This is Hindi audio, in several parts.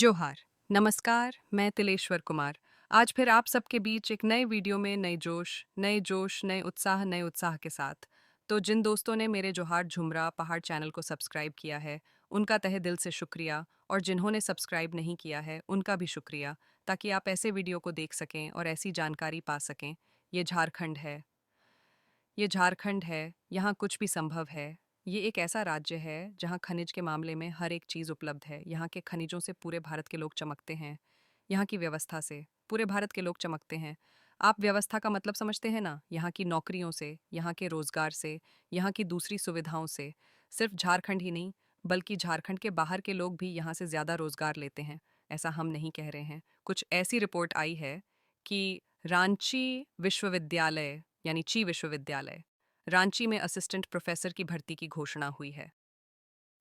जोहार, नमस्कार, मैं तिलेश्वर कुमार। आज फिर आप सबके बीच एक नए वीडियो में नए उत्साह के साथ। तो जिन दोस्तों ने मेरे जोहार झुमरा पहाड़ चैनल को सब्सक्राइब किया है, उनका तहे दिल से शुक्रिया और जिन्होंने सब्सक्राइब नहीं किया है, उनका भी शुक्रिया, ताकि आप ऐसे वीडियो को देख सकें और ऐसी जानकारी पा सकें। ये झारखंड है। ये झारखंड है, यहाँ कुछ भी संभव है। ये एक ऐसा राज्य है जहाँ खनिज के मामले में हर एक चीज़ उपलब्ध है। यहाँ के खनिजों से पूरे भारत के लोग चमकते हैं। यहाँ की व्यवस्था से पूरे भारत के लोग चमकते हैं। आप व्यवस्था का मतलब समझते हैं ना? यहाँ की नौकरियों से, यहाँ के रोजगार से, यहाँ की दूसरी सुविधाओं से। सिर्फ झारखंड ही नहीं, बल्कि झारखंड के बाहर के लोग भी यहाँ से ज़्यादा रोजगार लेते हैं। ऐसा हम नहीं कह रहे हैं। कुछ ऐसी रिपोर्ट आई है कि रांची विश्वविद्यालय यानी ची विश्वविद्यालय, रांची में असिस्टेंट प्रोफेसर की भर्ती की घोषणा हुई है।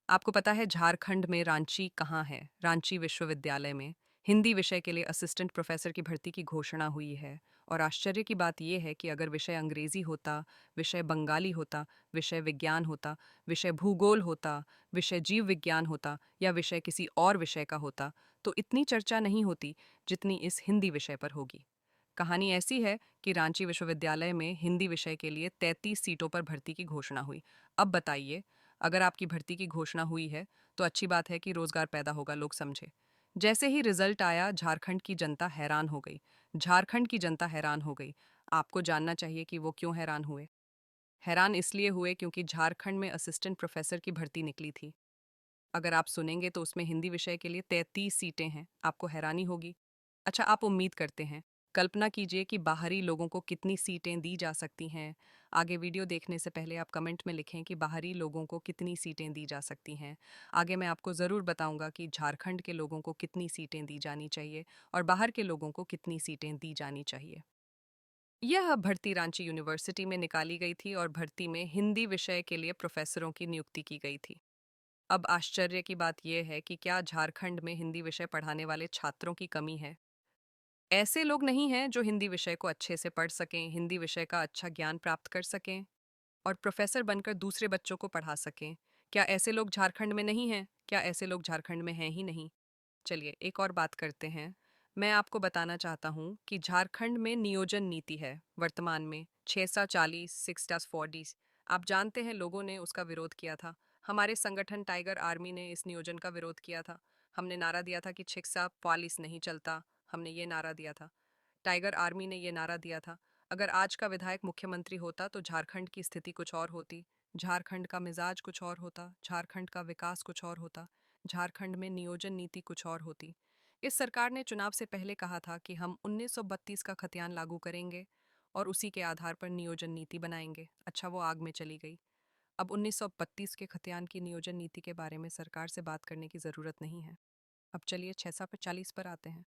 आपको पता है झारखंड में रांची कहाँ है? रांची विश्वविद्यालय में हिंदी विषय के लिए असिस्टेंट प्रोफेसर की भर्ती की घोषणा हुई है। और आश्चर्य की बात यह है कि अगर विषय अंग्रेजी होता, विषय बंगाली होता, विषय विज्ञान होता, विषय भूगोल होता, विषय जीव विज्ञान होता या विषय किसी और विषय का होता, तो इतनी चर्चा नहीं होती जितनी इस हिंदी विषय पर होगी। कहानी ऐसी है कि रांची विश्वविद्यालय में हिंदी विषय के लिए 33 सीटों पर भर्ती की घोषणा हुई। अब बताइए, अगर आपकी भर्ती की घोषणा हुई है तो अच्छी बात है कि रोजगार पैदा होगा, लोग समझे। जैसे ही रिजल्ट आया, झारखंड की जनता हैरान हो गई। झारखंड की जनता हैरान हो गई। आपको जानना चाहिए कि वो क्यों हैरान हुए। हैरान इसलिए हुए क्योंकि झारखंड में असिस्टेंट प्रोफेसर की भर्ती निकली थी। अगर आप सुनेंगे तो उसमें हिंदी विषय के लिए 33 सीटें हैं। आपको हैरानी होगी। अच्छा, आप उम्मीद करते हैं। कल्पना कीजिए कि बाहरी लोगों को कितनी सीटें दी जा सकती हैं। आगे वीडियो देखने से पहले आप कमेंट में लिखें कि बाहरी लोगों को कितनी सीटें दी जा सकती हैं। आगे मैं आपको ज़रूर बताऊंगा कि झारखंड के लोगों को कितनी सीटें दी जानी चाहिए और बाहर के लोगों को कितनी सीटें दी जानी चाहिए। यह भर्ती रांची यूनिवर्सिटी में निकाली गई थी और भर्ती में हिंदी विषय के लिए प्रोफेसरों की नियुक्ति की गई थी। अब आश्चर्य की बात यह है कि क्या झारखंड में हिंदी विषय पढ़ाने वाले छात्रों की कमी है? ऐसे लोग नहीं हैं जो हिंदी विषय को अच्छे से पढ़ सकें, हिंदी विषय का अच्छा ज्ञान प्राप्त कर सकें और प्रोफेसर बनकर दूसरे बच्चों को पढ़ा सकें। क्या ऐसे लोग झारखंड में नहीं हैं? क्या ऐसे लोग झारखंड में हैं ही नहीं? चलिए एक और बात करते हैं। मैं आपको बताना चाहता हूँ कि झारखंड में नियोजन नीति है वर्तमान में 640 6-40। आप जानते हैं लोगों ने उसका विरोध किया था। हमारे संगठन टाइगर आर्मी ने इस नियोजन का विरोध किया था। हमने नारा दिया था कि 640 नहीं चलता। हमने ये नारा दिया था। टाइगर आर्मी ने ये नारा दिया था। अगर आज का विधायक मुख्यमंत्री होता तो झारखंड की स्थिति कुछ और होती। झारखंड का मिजाज कुछ और होता। झारखंड का विकास कुछ और होता। झारखंड में नियोजन नीति कुछ और होती। इस सरकार ने चुनाव से पहले कहा था कि हम 1932 का खतियान लागू करेंगे और उसी के आधार पर नियोजन नीति बनाएंगे। अच्छा, वो आग में चली गई। अब 1932 के खतियान की नियोजन नीति के बारे में सरकार से बात करने की ज़रूरत नहीं है। अब चलिए 640 पर आते हैं।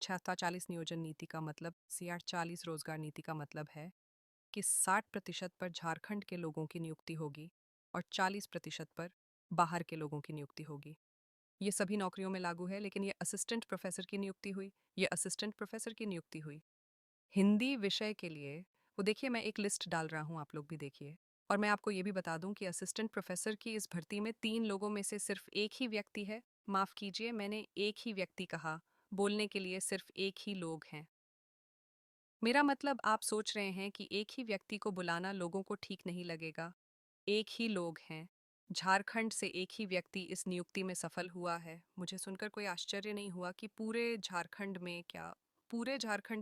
640 नियोजन नीति का मतलब, 640 रोजगार नीति का मतलब है कि 60% पर झारखंड के लोगों की नियुक्ति होगी और 40% पर बाहर के लोगों की नियुक्ति होगी। ये सभी नौकरियों में लागू है, लेकिन ये असिस्टेंट प्रोफेसर की नियुक्ति हुई। ये असिस्टेंट प्रोफेसर की नियुक्ति हुई हिंदी विषय के लिए। वो देखिए, मैं एक लिस्ट डाल रहा हूँ, आप लोग भी देखिए। और मैं आपको ये भी बता दूं कि असिस्टेंट प्रोफेसर की इस भर्ती में 3 लोगों में से सिर्फ एक ही व्यक्ति है। माफ कीजिए, मैंने एक ही व्यक्ति कहा। बोलने के लिए सिर्फ एक ही लोग हैं। मेरा मतलब, आप सोच रहे हैं कि एक ही व्यक्ति को बुलाना लोगों को ठीक नहीं लगेगा। एक ही लोग हैं। झारखंड से एक ही व्यक्ति इस नियुक्ति में सफल हुआ है। मुझे सुनकर कोई आश्चर्य नहीं हुआ कि पूरे झारखंड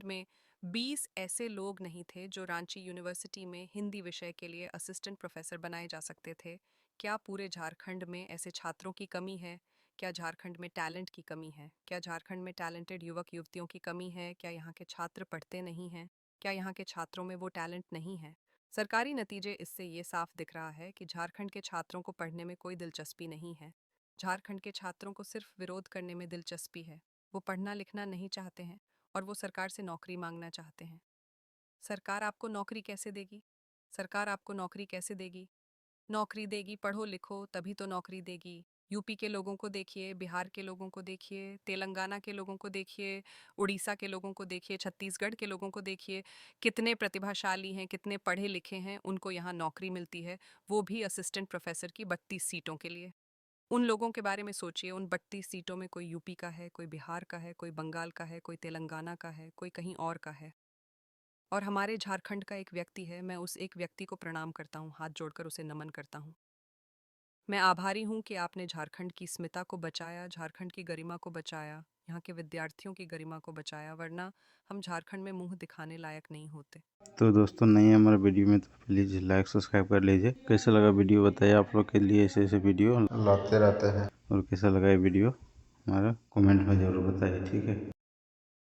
में 20 ऐसे लोग नहीं थे जो रांची यूनिवर्सिटी में हिंदी विषय के लिए असिस्टेंट प्रोफेसर बनाए जा सकते थे। क्या पूरे झारखंड में ऐसे छात्रों की कमी है? क्या झारखंड में टैलेंट की कमी है? क्या झारखंड में टैलेंटेड युवक युवतियों की कमी है? क्या यहाँ के छात्र पढ़ते नहीं हैं? क्या यहाँ के छात्रों में वो टैलेंट नहीं है? सरकारी नतीजे इससे ये साफ दिख रहा है कि झारखंड के छात्रों को पढ़ने में कोई दिलचस्पी नहीं है। झारखंड के छात्रों को सिर्फ विरोध करने में दिलचस्पी है। वो पढ़ना लिखना नहीं चाहते हैं और वो सरकार से नौकरी मांगना चाहते हैं। सरकार आपको नौकरी कैसे देगी? सरकार आपको नौकरी कैसे देगी? नौकरी देगी, पढ़ो लिखो तभी तो नौकरी देगी। यूपी के लोगों को देखिए, बिहार के लोगों को देखिए, तेलंगाना के लोगों को देखिए, उड़ीसा के लोगों को देखिए, छत्तीसगढ़ के लोगों को देखिए। कितने प्रतिभाशाली हैं, कितने पढ़े लिखे हैं, उनको यहाँ नौकरी मिलती है, वो भी असिस्टेंट प्रोफेसर की 32 सीटों के लिए। उन लोगों के बारे में सोचिए, उन 32 सीटों में कोई यूपी का है, कोई बिहार का है, कोई बंगाल का है, कोई तेलंगाना का है, कोई कहीं और का है। और हमारे झारखंड का एक व्यक्ति है, मैं उस एक व्यक्ति को प्रणाम करता हूँ, हाथ जोड़कर उसे नमन करता हूँ। मैं आभारी हूँ कि आपने झारखंड की स्मिता को बचाया, झारखंड की गरिमा को बचाया, यहाँ के विद्यार्थियों की गरिमा को बचाया, वरना हम झारखंड में मुंह दिखाने लायक नहीं होते। तो दोस्तों, नहीं है हमारे वीडियो में तो प्लीज़ लाइक सब्सक्राइब कर लीजिए। कैसा लगा वीडियो बताइए, आप लोग के लिए ऐसे ऐसे वीडियो लाते रहते हैं। और कैसा लगा ये वीडियो हमारा कमेंट में ज़रूर बताइए, ठीक है।